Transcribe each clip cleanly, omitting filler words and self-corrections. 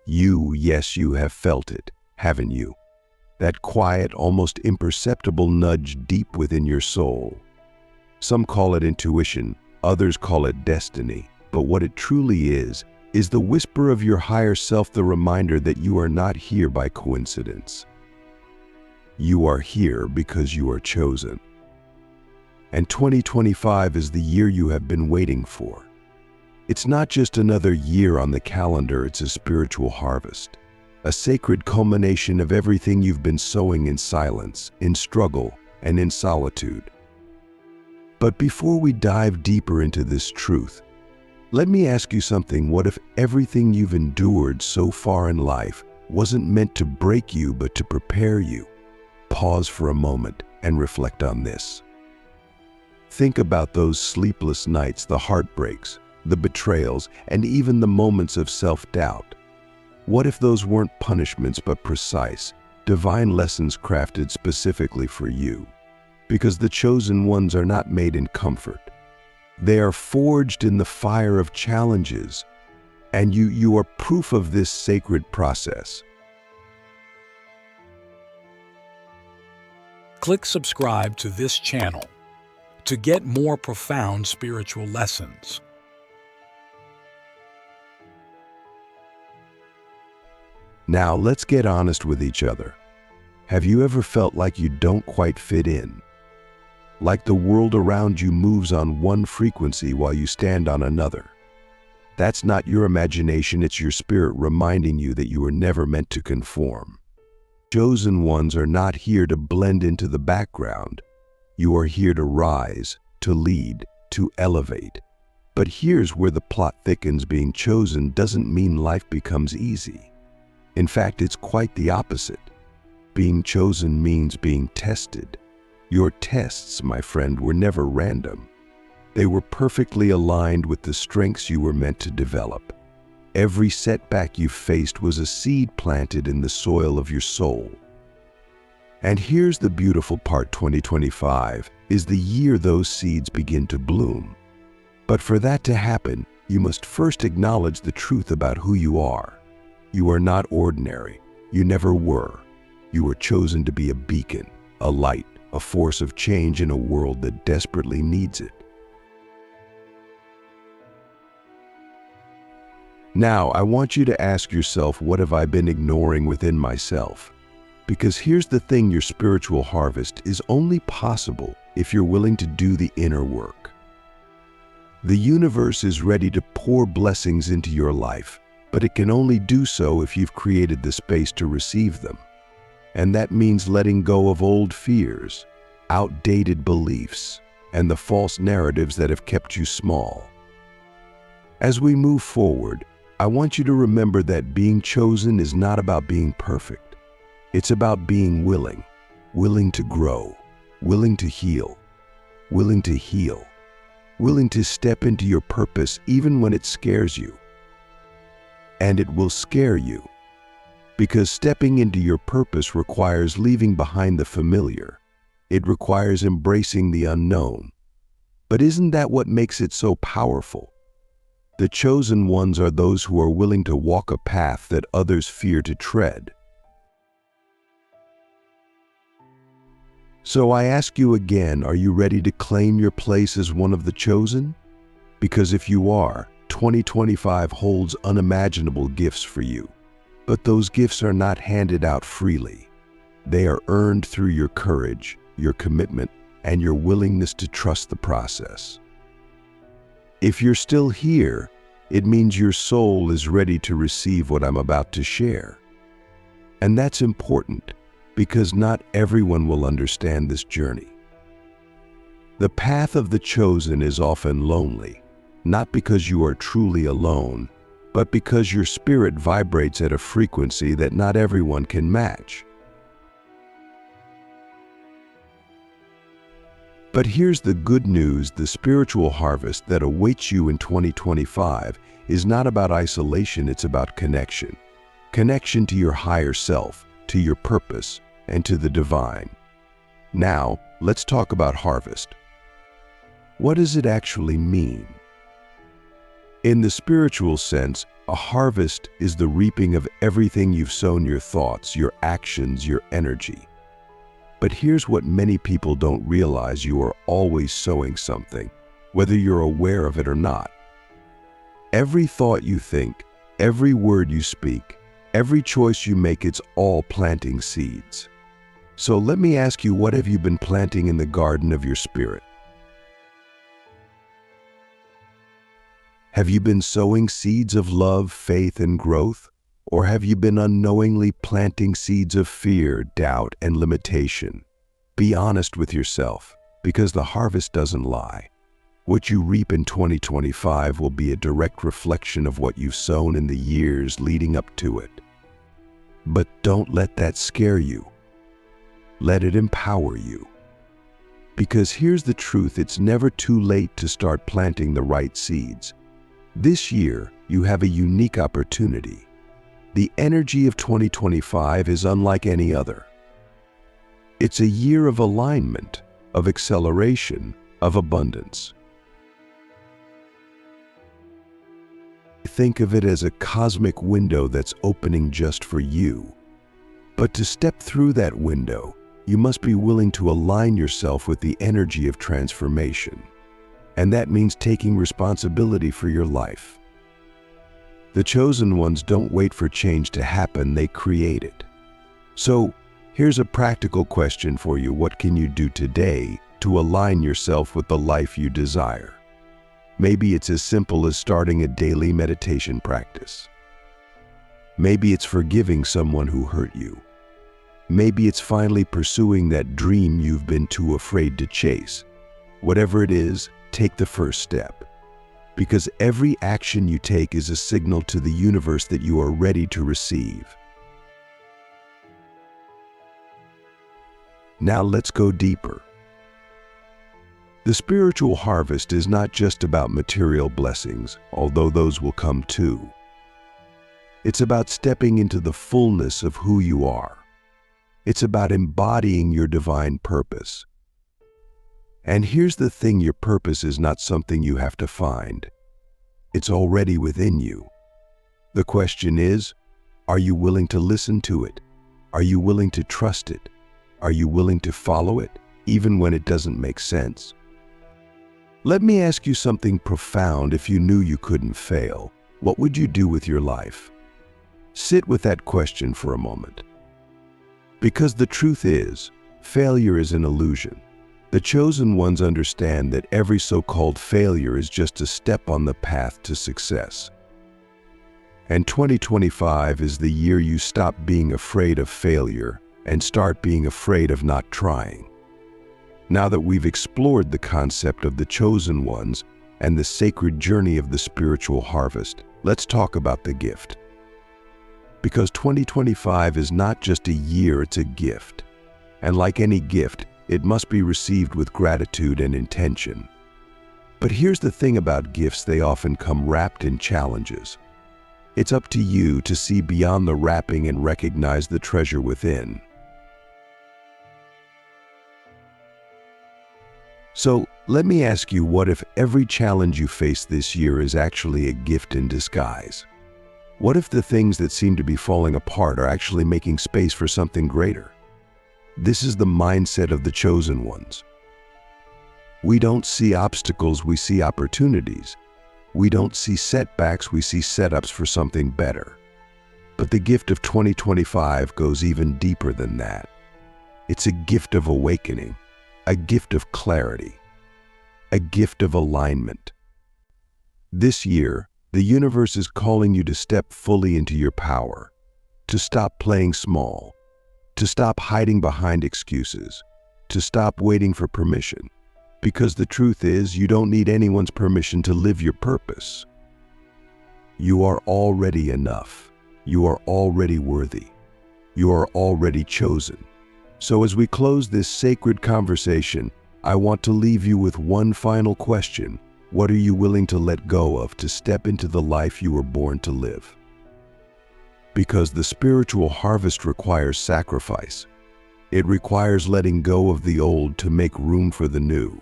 Yes, you have felt it, haven't you? That quiet, almost imperceptible nudge deep within your soul. Some call it intuition, others call it destiny, but what it truly is the whisper of your higher self, the reminder that you are not here by coincidence. You are here because you are chosen. And 2025 is the year you have been waiting for. It's not just another year on the calendar, it's a spiritual harvest, a sacred culmination of everything you've been sowing in silence, in struggle, and in solitude. But before we dive deeper into this truth, let me ask you something. What if everything you've endured so far in life wasn't meant to break you, but to prepare you? Pause for a moment and reflect on this. Think about those sleepless nights, the heartbreaks, the betrayals, and even the moments of self-doubt. What if those weren't punishments, but precise, divine lessons crafted specifically for you? Because the chosen ones are not made in comfort. They are forged in the fire of challenges, and you are proof of this sacred process. Click subscribe to this channel to get more profound spiritual lessons. Now let's get honest with each other. Have you ever felt like you don't quite fit in? Like the world around you moves on one frequency while you stand on another? That's not your imagination, it's your spirit reminding you that you were never meant to conform. Chosen ones are not here to blend into the background. You are here to rise, to lead, to elevate. But here's where the plot thickens. Being chosen doesn't mean life becomes easy. In fact, it's quite the opposite. Being chosen means being tested. Your tests, my friend, were never random. They were perfectly aligned with the strengths you were meant to develop. Every setback you faced was a seed planted in the soil of your soul. And here's the beautiful part. 2025 is the year those seeds begin to bloom. But for that to happen, you must first acknowledge the truth about who you are. You are not ordinary. You never were. You were chosen to be a beacon, a light, a force of change in a world that desperately needs it. Now, I want you to ask yourself, what have I been ignoring within myself? Because here's the thing, your spiritual harvest is only possible if you're willing to do the inner work. The universe is ready to pour blessings into your life, but it can only do so if you've created the space to receive them. And that means letting go of old fears, outdated beliefs, and the false narratives that have kept you small. As we move forward, I want you to remember that being chosen is not about being perfect. It's about being willing to grow, willing to heal, willing to step into your purpose even when it scares you. And it will scare you. Because stepping into your purpose requires leaving behind the familiar. It requires embracing the unknown. But isn't that what makes it so powerful? The chosen ones are those who are willing to walk a path that others fear to tread. So I ask you again, are you ready to claim your place as one of the chosen? Because if you are, 2025 holds unimaginable gifts for you. But those gifts are not handed out freely. They are earned through your courage, your commitment, and your willingness to trust the process. If you're still here, it means your soul is ready to receive what I'm about to share. And that's important, because not everyone will understand this journey. The path of the chosen is often lonely, not because you are truly alone, but because your spirit vibrates at a frequency that not everyone can match. But here's the good news: the spiritual harvest that awaits you in 2025 is not about isolation, it's about connection. Connection to your higher self, to your purpose, and to the divine. Now, let's talk about harvest. What does it actually mean? In the spiritual sense, A harvest is the reaping of everything you've sown: your thoughts, your actions, your energy. But here's what many people don't realize: you are always sowing something, whether you're aware of it or not. Every thought you think, every word you speak, every choice you make, it's all planting seeds. So let me ask you, what have you been planting in the garden of your spirit? Have you been sowing seeds of love, faith, and growth? Or have you been unknowingly planting seeds of fear, doubt, and limitation? Be honest with yourself, because the harvest doesn't lie. What you reap in 2025 will be a direct reflection of what you've sown in the years leading up to it. But don't let that scare you. Let it empower you. Because here's the truth: it's never too late to start planting the right seeds. This year, you have a unique opportunity. The energy of 2025 is unlike any other. It's a year of alignment, of acceleration, of abundance. Think of it as a cosmic window that's opening just for you. But to step through that window, you must be willing to align yourself with the energy of transformation. And that means taking responsibility for your life. The chosen ones don't wait for change to happen, they create it. So, here's a practical question for you: what can you do today to align yourself with the life you desire? Maybe it's as simple as starting a daily meditation practice. Maybe it's forgiving someone who hurt you. Maybe it's finally pursuing that dream you've been too afraid to chase. Whatever it is, take the first step. Because every action you take is a signal to the universe that you are ready to receive. Now let's go deeper. The spiritual harvest is not just about material blessings, although those will come too. It's about stepping into the fullness of who you are. It's about embodying your divine purpose. And here's the thing: your purpose is not something you have to find. It's already within you. The question is, are you willing to listen to it? Are you willing to trust it? Are you willing to follow it, even when it doesn't make sense? Let me ask you something profound. If you knew you couldn't fail, what would you do with your life? Sit with that question for a moment. Because the truth is, failure is an illusion. The chosen ones understand that every so-called failure is just a step on the path to success. And 2025 is the year you stop being afraid of failure and start being afraid of not trying. Now that we've explored the concept of the chosen ones and the sacred journey of the spiritual harvest, let's talk about the gift. Because 2025 is not just a year, it's a gift. And like any gift, it must be received with gratitude and intention. But here's the thing about gifts: they often come wrapped in challenges. It's up to you to see beyond the wrapping and recognize the treasure within. So, let me ask you, what if every challenge you face this year is actually a gift in disguise? What if the things that seem to be falling apart are actually making space for something greater? This is the mindset of the chosen ones. We don't see obstacles, we see opportunities. We don't see setbacks, we see setups for something better. But the gift of 2025 goes even deeper than that. It's a gift of awakening, a gift of clarity, a gift of alignment. This year, the universe is calling you to step fully into your power, to stop playing small, to stop hiding behind excuses, to stop waiting for permission. Because the truth is, you don't need anyone's permission to live your purpose. You are already enough. You are already worthy. You are already chosen. So as we close this sacred conversation, I want to leave you with one final question. What are you willing to let go of to step into the life you were born to live? Because the spiritual harvest requires sacrifice. It requires letting go of the old to make room for the new.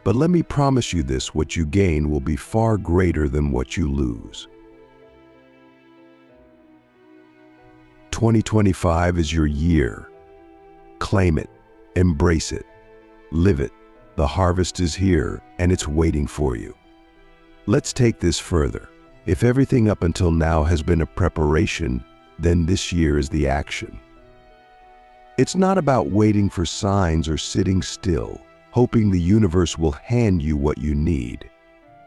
But let me promise you this: what you gain will be far greater than what you lose. 2025 is your year. Claim it, embrace it, live it. The harvest is here and it's waiting for you. Let's take this further. If everything up until now has been a preparation, then this year is the action. It's not about waiting for signs or sitting still, hoping the universe will hand you what you need.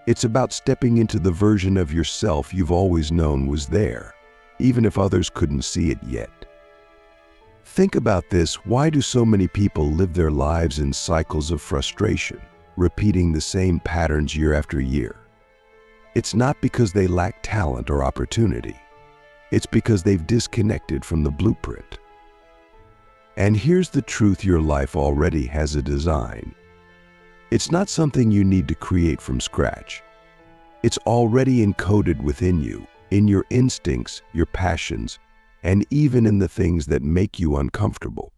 It's about stepping into the version of yourself you've always known was there, even if others couldn't see it yet. Think about this: why do so many people live their lives in cycles of frustration, repeating the same patterns year after year? It's not because they lack talent or opportunity. It's because they've disconnected from the blueprint. And here's the truth: your life already has a design. It's not something you need to create from scratch. It's already encoded within you, in your instincts, your passions, and even in the things that make you uncomfortable.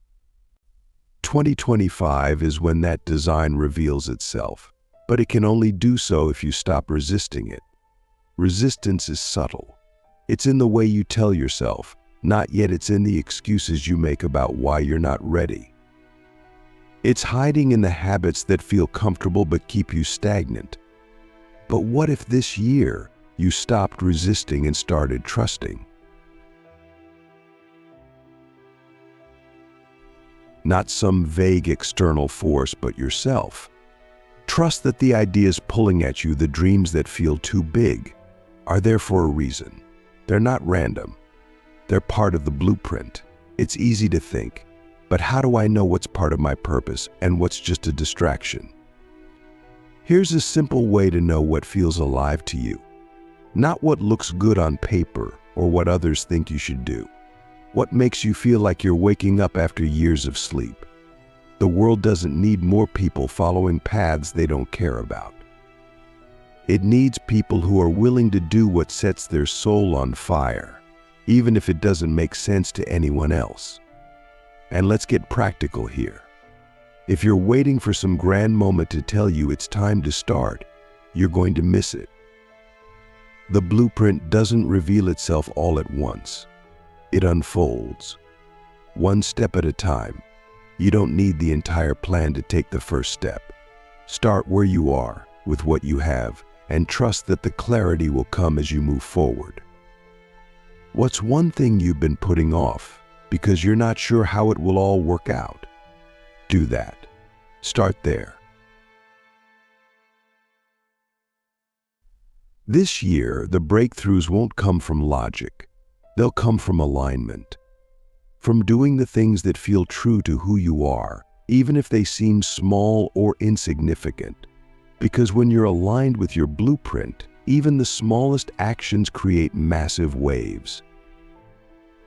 2025 is when that design reveals itself, but it can only do so if you stop resisting it. Resistance is subtle. It's in the way you tell yourself, not yet. It's in the excuses you make about why you're not ready. It's hiding in the habits that feel comfortable but keep you stagnant. But what if this year you stopped resisting and started trusting? Not some vague external force, but yourself. Trust that the ideas pulling at you, the dreams that feel too big, are there for a reason. They're not random. They're part of the blueprint. It's easy to think, but how do I know what's part of my purpose and what's just a distraction? Here's a simple way to know what feels alive to you. Not what looks good on paper or what others think you should do. What makes you feel like you're waking up after years of sleep? The world doesn't need more people following paths they don't care about. It needs people who are willing to do what sets their soul on fire, even if it doesn't make sense to anyone else. And let's get practical here. If you're waiting for some grand moment to tell you it's time to start, you're going to miss it. The blueprint doesn't reveal itself all at once. It unfolds, one step at a time. You don't need the entire plan to take the first step. Start where you are, with what you have, and trust that the clarity will come as you move forward. What's one thing you've been putting off because you're not sure how it will all work out? Do that. Start there. This year, the breakthroughs won't come from logic. They'll come from alignment. From doing the things that feel true to who you are, even if they seem small or insignificant. Because when you're aligned with your blueprint, even the smallest actions create massive waves.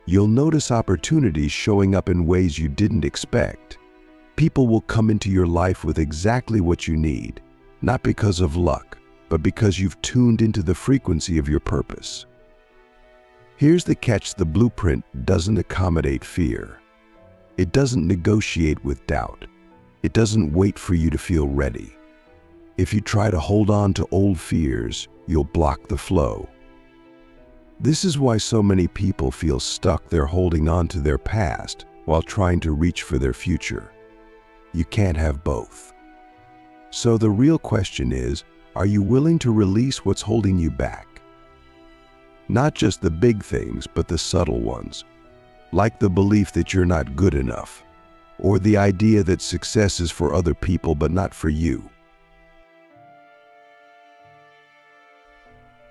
You'll notice opportunities showing up in ways you didn't expect. People will come into your life with exactly what you need, not because of luck, but because you've tuned into the frequency of your purpose. Here's the catch: the blueprint doesn't accommodate fear. It doesn't negotiate with doubt. It doesn't wait for you to feel ready. If you try to hold on to old fears, you'll block the flow. This is why so many people feel stuck. They're holding on to their past while trying to reach for their future. You can't have both. So the real question is, are you willing to release what's holding you back? Not just the big things, but the subtle ones, like the belief that you're not good enough, or the idea that success is for other people but not for you.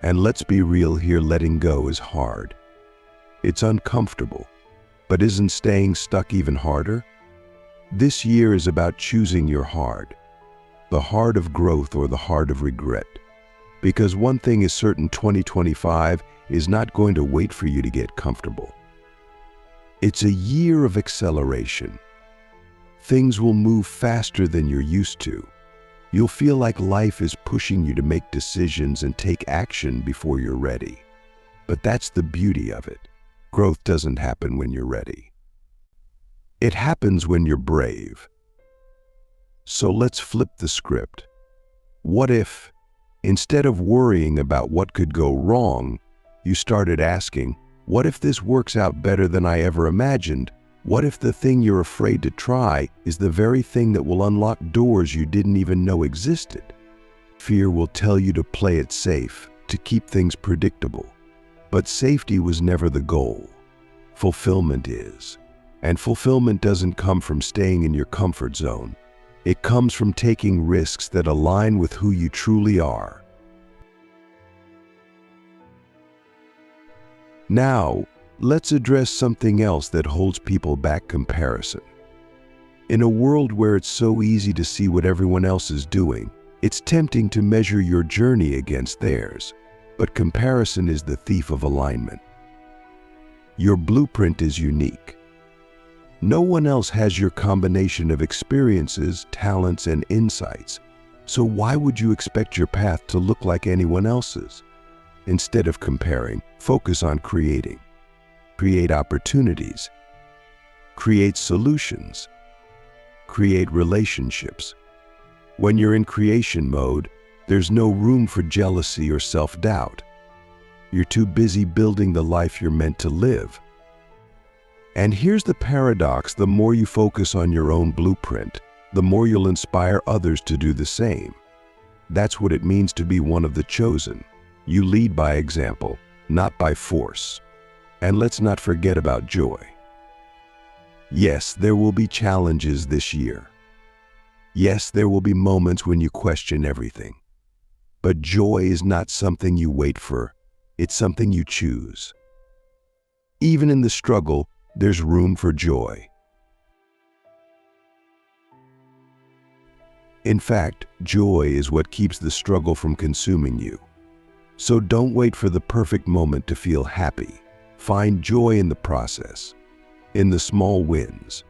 And let's be real here, letting go is hard. It's uncomfortable, but isn't staying stuck even harder? This year is about choosing your heart, the heart of growth or the heart of regret. Because one thing is certain: 2025 is not going to wait for you to get comfortable. It's a year of acceleration. Things will move faster than you're used to. You'll feel like life is pushing you to make decisions and take action before you're ready. But that's the beauty of it. Growth doesn't happen when you're ready. It happens when you're brave. So let's flip the script. What if, instead of worrying about what could go wrong, you started asking, What if this works out better than I ever imagined? What if the thing you're afraid to try is the very thing that will unlock doors you didn't even know existed? Fear will tell you to play it safe, to keep things predictable. But safety was never the goal. Fulfillment is. And fulfillment doesn't come from staying in your comfort zone. It comes from taking risks that align with who you truly are. Now, let's address something else that holds people back: comparison. In a world where it's so easy to see what everyone else is doing, it's tempting to measure your journey against theirs. But comparison is the thief of alignment. Your blueprint is unique. No one else has your combination of experiences, talents, and insights. So why would you expect your path to look like anyone else's? Instead of comparing, focus on creating. Create opportunities. Create solutions. Create relationships. When you're in creation mode, there's no room for jealousy or self-doubt. You're too busy building the life you're meant to live. And here's the paradox: the more you focus on your own blueprint, the more you'll inspire others to do the same. That's what it means to be one of the chosen. You lead by example, not by force. And let's not forget about joy. Yes, there will be challenges this year. Yes, there will be moments when you question everything. But joy is not something you wait for. It's something you choose. Even in the struggle, there's room for joy. In fact, joy is what keeps the struggle from consuming you. So don't wait for the perfect moment to feel happy. Find joy in the process, in the small wins,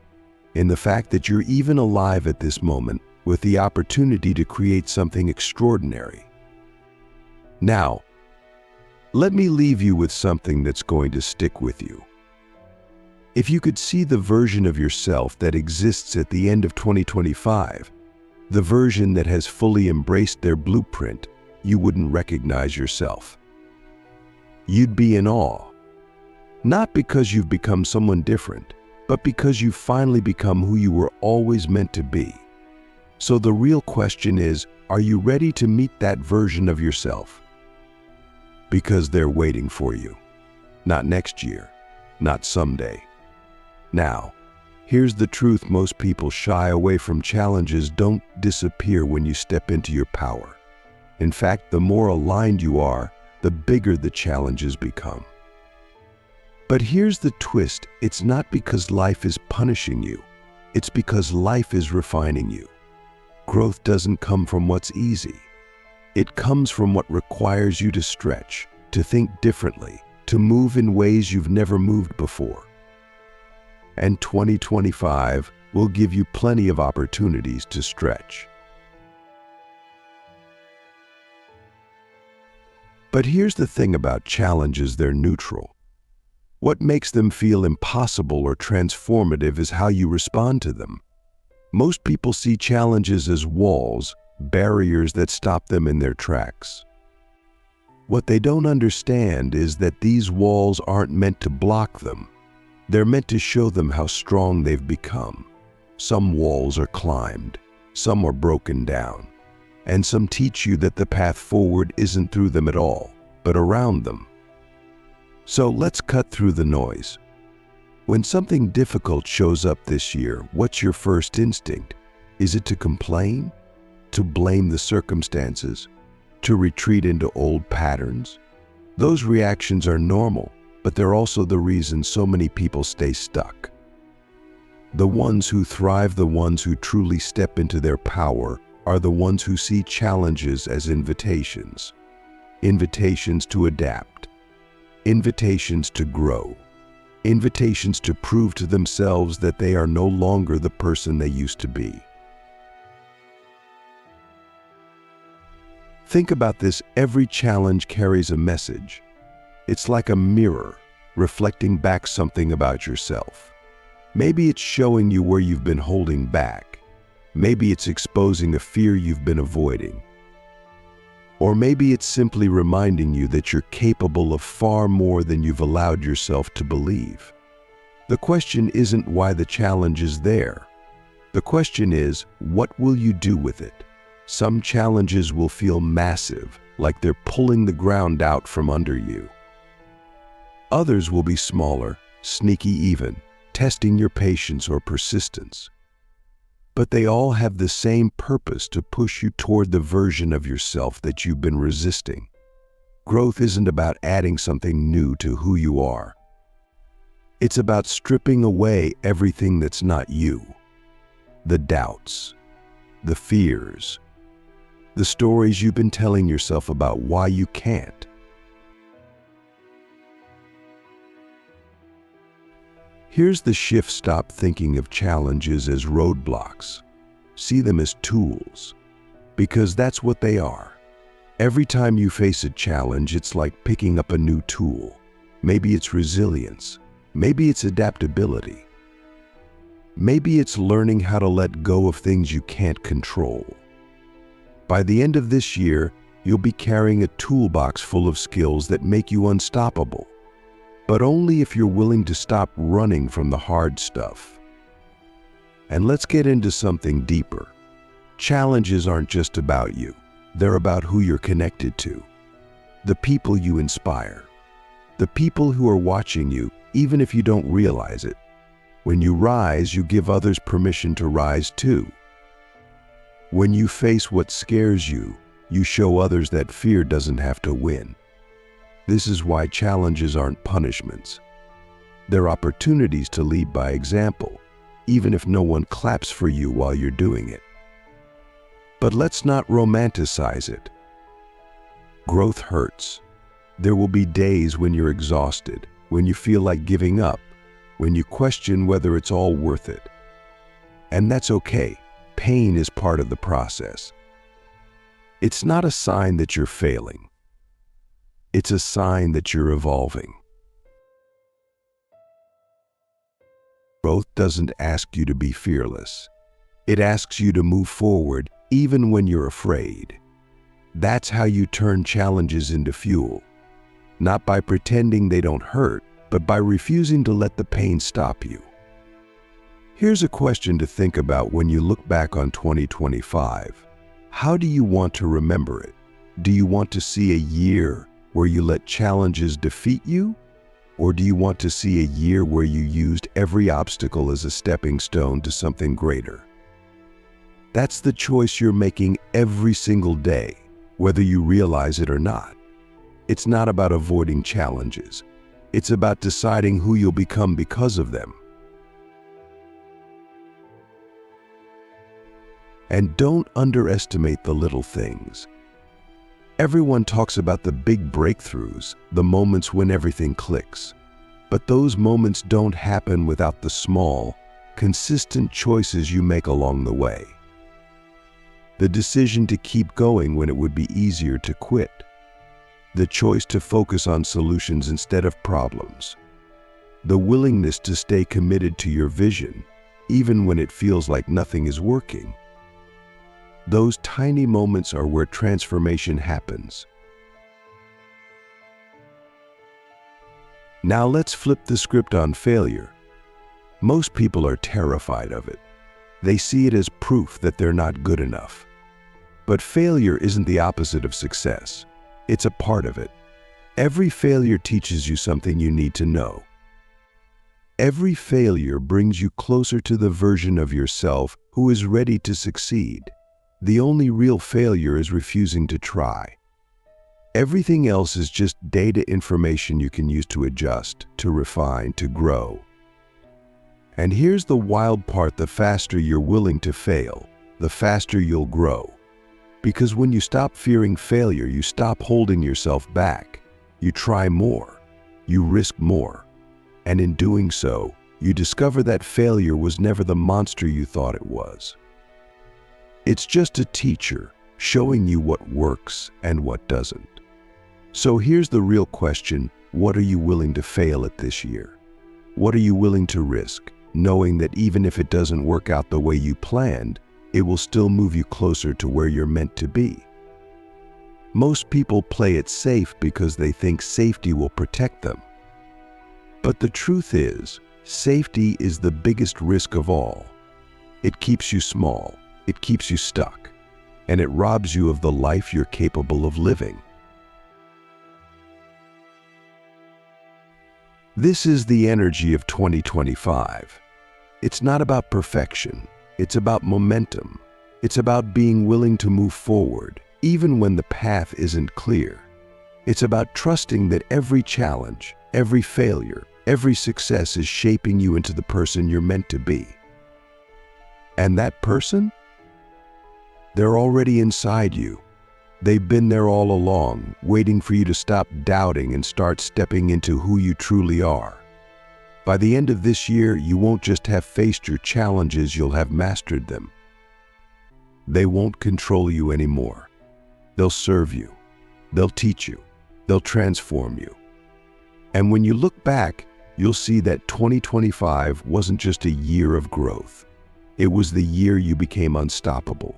in the fact that you're even alive at this moment with the opportunity to create something extraordinary. Now, let me leave you with something that's going to stick with you. If you could see the version of yourself that exists at the end of 2025, the version that has fully embraced their blueprint, you wouldn't recognize yourself. You'd be in awe. Not because you've become someone different, but because you've finally become who you were always meant to be. So the real question is, are you ready to meet that version of yourself? Because they're waiting for you. Not next year, not someday. Now, here's the truth: most people shy away from challenges. Don't disappear when you step into your power. In fact, the more aligned you are, the bigger the challenges become. But here's the twist: it's not because life is punishing you. It's because life is refining you. Growth doesn't come from what's easy. It comes from what requires you to stretch, to think differently, to move in ways you've never moved before. And 2025 will give you plenty of opportunities to stretch. But here's the thing about challenges: they're neutral. What makes them feel impossible or transformative is how you respond to them. Most people see challenges as walls, barriers that stop them in their tracks. What they don't understand is that these walls aren't meant to block them. They're meant to show them how strong they've become. Some walls are climbed, some are broken down, and some teach you that the path forward isn't through them at all, but around them. So let's cut through the noise. When something difficult shows up this year, what's your first instinct? Is it to complain? To blame the circumstances? To retreat into old patterns? Those reactions are normal, but they're also the reason so many people stay stuck. The ones who thrive, the ones who truly step into their power, are the ones who see challenges as invitations. Invitations to adapt. Invitations to grow. Invitations to prove to themselves that they are no longer the person they used to be. Think about this: every challenge carries a message. It's like a mirror, reflecting back something about yourself. Maybe it's showing you where you've been holding back. Maybe it's exposing a fear you've been avoiding. Or maybe it's simply reminding you that you're capable of far more than you've allowed yourself to believe. The question isn't why the challenge is there. The question is, what will you do with it? Some challenges will feel massive, like they're pulling the ground out from under you. Others will be smaller, sneaky even, testing your patience or persistence. But they all have the same purpose: to push you toward the version of yourself that you've been resisting. Growth isn't about adding something new to who you are. It's about stripping away everything that's not you. The doubts, the fears, the stories you've been telling yourself about why you can't. Here's the shift: stop thinking of challenges as roadblocks. See them as tools, because that's what they are. Every time you face a challenge, it's like picking up a new tool. Maybe it's resilience, maybe it's adaptability, maybe it's learning how to let go of things you can't control. By the end of this year, you'll be carrying a toolbox full of skills that make you unstoppable. But only if you're willing to stop running from the hard stuff. And let's get into something deeper. Challenges aren't just about you. They're about who you're connected to. The people you inspire. The people who are watching you, even if you don't realize it. When you rise, you give others permission to rise too. When you face what scares you, you show others that fear doesn't have to win. This is why challenges aren't punishments. They're opportunities to lead by example, even if no one claps for you while you're doing it. But let's not romanticize it. Growth hurts. There will be days when you're exhausted, when you feel like giving up, when you question whether it's all worth it. And that's okay. Pain is part of the process. It's not a sign that you're failing. It's a sign that you're evolving. Growth doesn't ask you to be fearless. It asks you to move forward even when you're afraid. That's how you turn challenges into fuel. Not by pretending they don't hurt, but by refusing to let the pain stop you. Here's a question to think about when you look back on 2025. How do you want to remember it? Do you want to see a year where you let challenges defeat you? Or do you want to see a year where you used every obstacle as a stepping stone to something greater? That's the choice you're making every single day, whether you realize it or not. It's not about avoiding challenges. It's about deciding who you'll become because of them. And don't underestimate the little things. Everyone talks about the big breakthroughs, the moments when everything clicks. But those moments don't happen without the small, consistent choices you make along the way. The decision to keep going when it would be easier to quit. The choice to focus on solutions instead of problems. The willingness to stay committed to your vision, even when it feels like nothing is working. Those tiny moments are where transformation happens. Now let's flip the script on failure. Most people are terrified of it. They see it as proof that they're not good enough. But failure isn't the opposite of success. It's a part of it. Every failure teaches you something you need to know. Every failure brings you closer to the version of yourself who is ready to succeed. The only real failure is refusing to try. Everything else is just data information you can use to adjust, to refine, to grow. And here's the wild part: the faster you're willing to fail, the faster you'll grow. Because when you stop fearing failure, you stop holding yourself back. You try more, you risk more. And in doing so, you discover that failure was never the monster you thought it was. It's just a teacher showing you what works and what doesn't. So here's the real question: what are you willing to fail at this year? What are you willing to risk, knowing that even if it doesn't work out the way you planned, it will still move you closer to where you're meant to be? Most people play it safe because they think safety will protect them. But the truth is, safety is the biggest risk of all. It keeps you small, it keeps you stuck, and it robs you of the life you're capable of living. This is the energy of 2025. It's not about perfection, it's about momentum. It's about being willing to move forward, even when the path isn't clear. It's about trusting that every challenge, every failure, every success is shaping you into the person you're meant to be. And that person? They're already inside you. They've been there all along, waiting for you to stop doubting and start stepping into who you truly are. By the end of this year, you won't just have faced your challenges, you'll have mastered them. They won't control you anymore. They'll serve you. They'll teach you. They'll transform you. And when you look back, you'll see that 2025 wasn't just a year of growth. It was the year you became unstoppable.